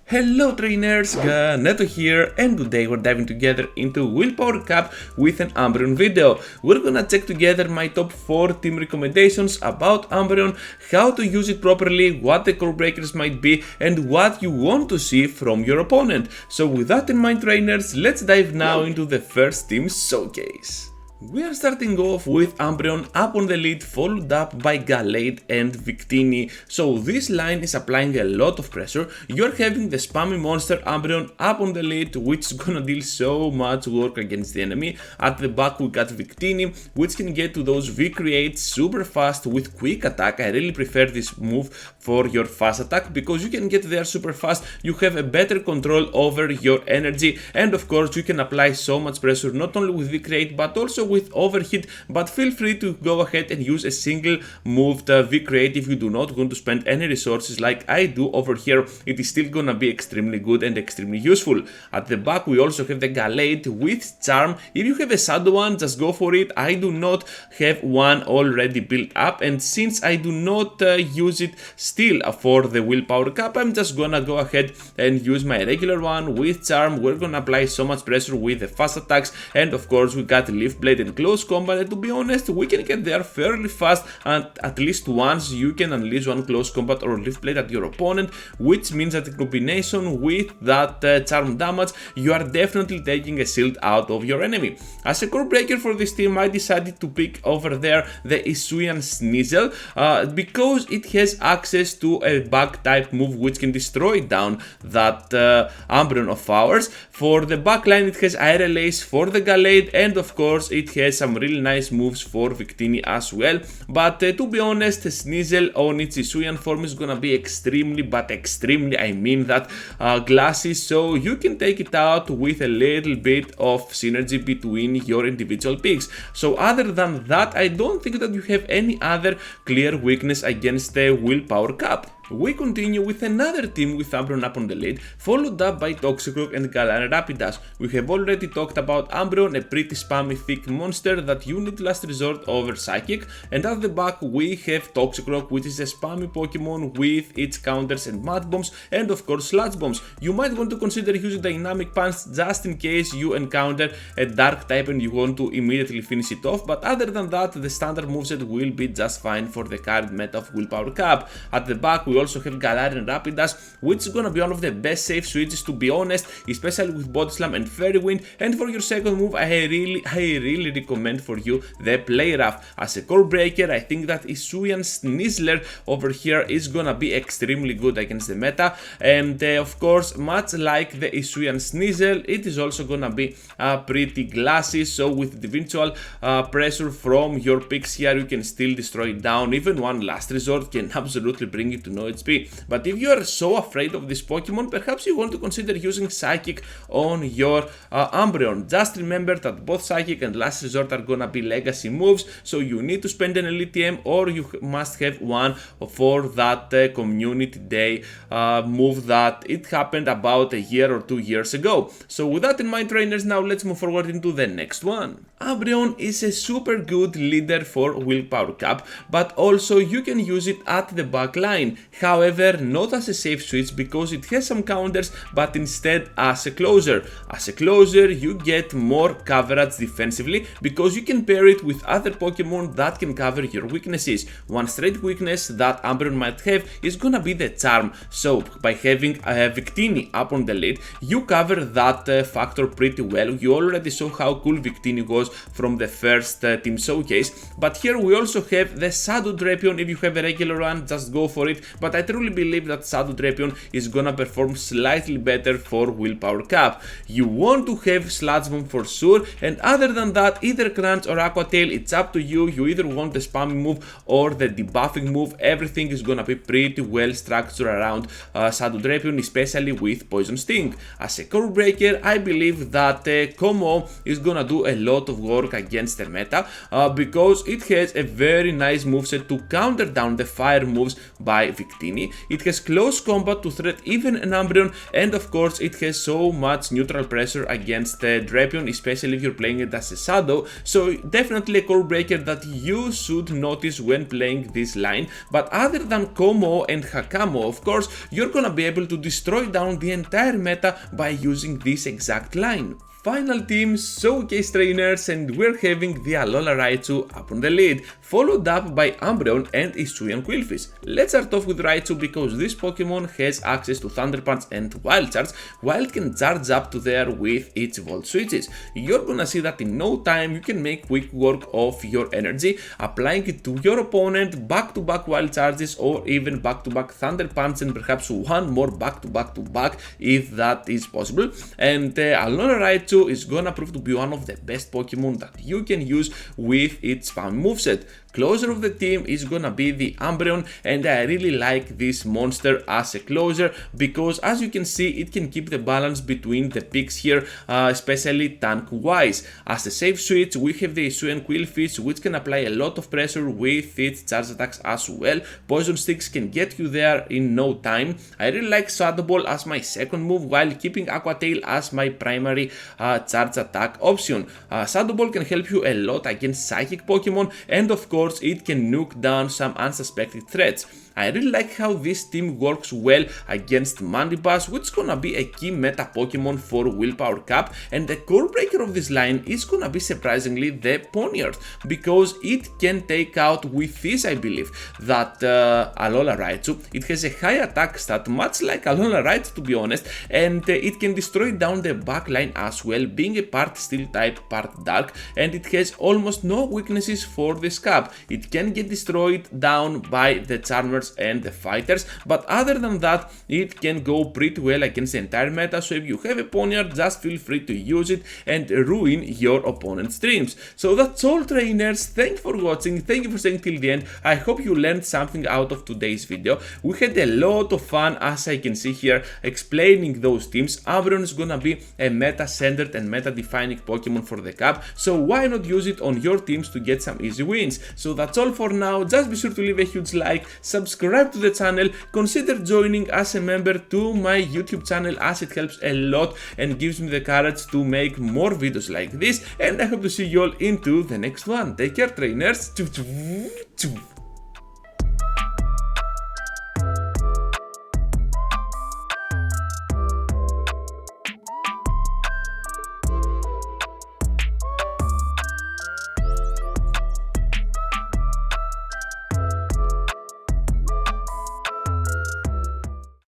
Hello trainers, Neto here, and today we're diving together into Willpower Cup with an Umbreon video. We're gonna check together my top 4 team recommendations about Umbreon, how to use it properly, what the core breakers might be, and what you want to see from your opponent. So with that in mind trainers, let's dive now into the first team showcase. We are starting off with Umbreon up on the lead, followed up by Gallade and Victini. So this line is applying a lot of pressure. You're having the spammy monster Umbreon up on the lead, which is gonna deal so much work against the enemy. At the back we got Victini, which can get to those V-creates super fast with quick attack. I really prefer this move for your fast attack because you can get there super fast, you have a better control over your energy, and of course you can apply so much pressure not only with V-create but also with overheat. But feel free to go ahead and use a single moved V-create if you do not want to spend any resources like I do over here. It is still gonna be extremely good and extremely useful. At the back we also have the Gallade with Charm. If you have a shadow one, just go for it. I do not have one already built up, and since I do not use it still for the Willpower Cup, I'm just gonna go ahead and use my regular one with Charm. We're gonna apply so much pressure with the fast attacks, and of course we got Leaf Blade and close combat, and to be honest we can get there fairly fast, and at least once you can unleash one close combat or Leaf Blade at your opponent, which means that in combination with that charm damage you are definitely taking a shield out of your enemy. As a core breaker for this team I decided to pick over there the Hisuian Sneasel because it has access to a bug type move which can destroy down that Umbreon of ours. For the backline it has Aerial Ace for the Gallade, and of course it has some really nice moves for Victini as well. But to be honest, Sneasel on its Hisuian form is gonna be extremely, but extremely, I mean that, glassy, so you can take it out with a little bit of synergy between your individual picks. So other than that, I don't think that you have any other clear weakness against the Willpower Cup. We continue with another team with Umbreon up on the lead, followed up by Toxicroak and Galarian Rapidash. We have already talked about Umbreon, a pretty spammy thick monster that you need last resort over Psychic, and at the back we have Toxicroak, which is a spammy Pokemon with its counters and Mud Bombs, and of course Sludge Bombs. You might want to consider using Dynamic Punch just in case you encounter a dark type and you want to immediately finish it off, but other than that the standard moveset will be just fine for the current meta of Willpower Cup. At the back we also have Galarian Rapidash, which is gonna be one of the best safe switches to be honest, especially with Body Slam and Fairy Wind. And for your second move I really recommend for you the Play Rough. As a core breaker I think that Hisuian Sneasler over here is gonna be extremely good against the meta, and of course much like the Hisuian Sneasel it is also gonna be pretty glassy, so with individual pressure from your picks here you can still destroy it down. Even one last resort can absolutely bring it to no HP. But if you are so afraid of this Pokemon, perhaps you want to consider using Psychic on your Umbreon. Just remember that both Psychic and Last Resort are gonna be legacy moves, so you need to spend an Elite TM or you must have one for that Community Day move that it happened about a year or 2 years ago. So with that in mind trainers, now let's move forward into the next one. Umbreon is a super good leader for Willpower Cup, but also you can use it at the back line. However, not as a safe switch because it has some counters, but instead as a closer. As a closer you get more coverage defensively because you can pair it with other Pokemon that can cover your weaknesses. One straight weakness that Umbreon might have is gonna be the Charm, so by having Victini up on the lead you cover that factor pretty well. You already saw how cool Victini was from the first team showcase, but here we also have the Shadow Drapion. If you have a regular one, just go for it, but I truly believe that Shadow Drapion is gonna perform slightly better for Willpower Cup. You want to have Sludge Bomb for sure, and other than that either Crunch or Aqua Tail, it's up to you. You either want the spammy move or the debuffing move. Everything is gonna be pretty well structured around Shadow Drapion, especially with Poison Sting. As a core breaker I believe that Como is gonna do a lot of work against the meta because it has a very nice moveset to counter down the fire moves by Victini. 15, it has close combat to threat even an Umbreon, and of course it has so much neutral pressure against Drapion, especially if you're playing it as a Shadow, so definitely a core breaker that you should notice when playing this line. But other than Como and Hakamo, of course, you're gonna be able to destroy down the entire meta by using this exact line. Final team, Showcase Trainers, and we're having the Alola Raichu up on the lead, followed up by Umbreon and Hisuian Qwilfish. Let's start off with Raichu because this Pokemon has access to Thunder Punch and Wild Charge, while it can charge up to there with its Volt switches. You're gonna see that in no time you can make quick work of your energy, applying it to your opponent, back-to-back Wild Charges, or even back-to-back Thunder Punch, and perhaps one more back-to-back if that is possible. And Alola Raichu is gonna prove to be one of the best Pokemon that you can use with its spam moveset. Closer of the team is gonna be the Umbreon, and I really like this monster as a closer because, as you can see, it can keep the balance between the picks here, especially tank wise. As a safe switch, we have the Hisuian Qwilfish, which can apply a lot of pressure with its charge attacks as well. Poison Sticks can get you there in no time. I really like Shadow Ball as my second move, while keeping Aqua Tail as my primary charge attack option. Shadow Ball can help you a lot against psychic Pokemon, and of course it can nuke down some unsuspected threats. I really like how this team works well against Mandibuzz, which is gonna be a key meta Pokemon for Willpower Cup, and the core breaker of this line is gonna be surprisingly the Ponyard, because it can take out with this, I believe, that Alola Raichu. It has a high attack stat, much like Alola Raichu to be honest, and it can destroy down the backline as well, being a part Steel type, part Dark, and it has almost no weaknesses for the Scab. It can get destroyed down by the Charmers and the Fighters, but other than that it can go pretty well against the entire meta, so if you have a Ponyard, just feel free to use it and ruin your opponent's dreams. So that's all, trainers. Thank you for watching, thank you for staying till the end. I hope you learned something out of today's video. We had a lot of fun, as I can see here, explaining those teams. Umbreon is gonna be a meta-centered and meta-defining Pokemon for the cup, so why not use it on your teams to get some easy wins. So that's all for now. Just be sure to leave a huge like, subscribe to the channel, consider joining as a member to my YouTube channel, as it helps a lot and gives me the courage to make more videos like this, and I hope to see you all into the next one. Take care, trainers.